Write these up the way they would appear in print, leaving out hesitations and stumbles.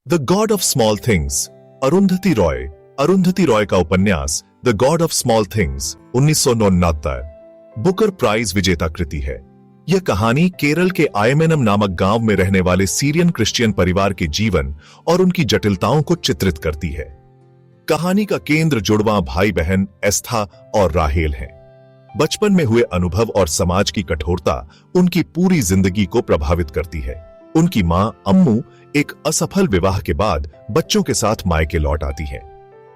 The god of small things, Arundhati Roy का उपन्यास the god of small things 1969 Booker prize विजेता कृति है। यह कहानी केरल के आयमेनम नामक गांव में रहने वाले सीरियन क्रिश्चियन परिवार के जीवन और उनकी जटिलताओं को चित्रित करती है। कहानी का केंद्र जुड़वां भाई बहन एस्था और राहेल है। बचपन में हुए अनुभव और समाज की कठोरता उनकी पूरी जिंदगी को प्रभावित करती है। उनकी मां अम्मू एक असफल विवाह के बाद बच्चों के साथ मायके लौट आती है।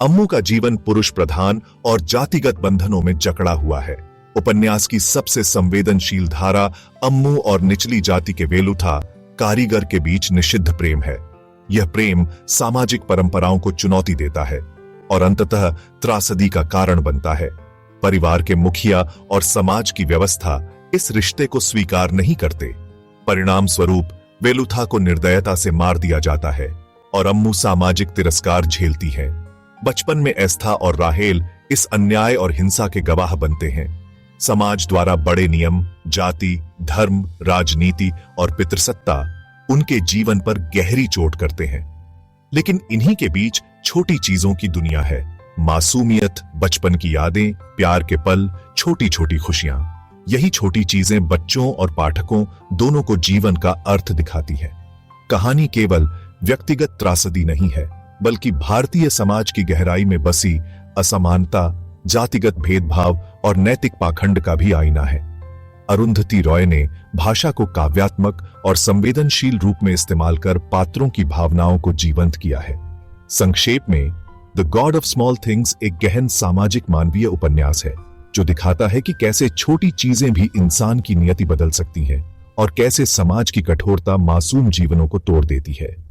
अम्मू का जीवन पुरुष प्रधान और जातिगत बंधनों में जकड़ा हुआ है। उपन्यास की सबसे संवेदनशील धारा अम्मू और निचली जाति के वेलुथा कारीगर के बीच निषिद्ध प्रेम है। यह प्रेम सामाजिक परंपराओं को चुनौती देता है और अंततः त्रासदी का कारण बनता है। परिवार के मुखिया और समाज की व्यवस्था इस रिश्ते को स्वीकार नहीं करते। परिणाम स्वरूप वेलुथा को निर्दयता से मार दिया जाता है और अम्मू सामाजिक तिरस्कार झेलती है। बचपन में एस्था और राहेल इस अन्याय और हिंसा के गवाह बनते हैं। समाज द्वारा बड़े नियम, जाति, धर्म, राजनीति और पितृसत्ता उनके जीवन पर गहरी चोट करते हैं। लेकिन इन्हीं के बीच छोटी चीजों की दुनिया है। मासूमियत, बचपन की यादें, प्यार के पल, छोटी छोटी खुशियां। यही छोटी चीजें बच्चों और पाठकों दोनों को जीवन का अर्थ दिखाती है। कहानी केवल व्यक्तिगत त्रासदी नहीं है, बल्कि भारतीय समाज की गहराई में बसी असमानता, जातिगत भेदभाव और नैतिक पाखंड का भी आईना है। अरुंधति रॉय ने भाषा को काव्यात्मक और संवेदनशील रूप में इस्तेमाल कर पात्रों की भावनाओं को जीवंत किया है। संक्षेप में, the god of small things एक गहन सामाजिक मानवीय उपन्यास है जो दिखाता है कि कैसे छोटी चीजें भी इंसान की नियति बदल सकती हैं और कैसे समाज की कठोरता मासूम जीवनों को तोड़ देती है।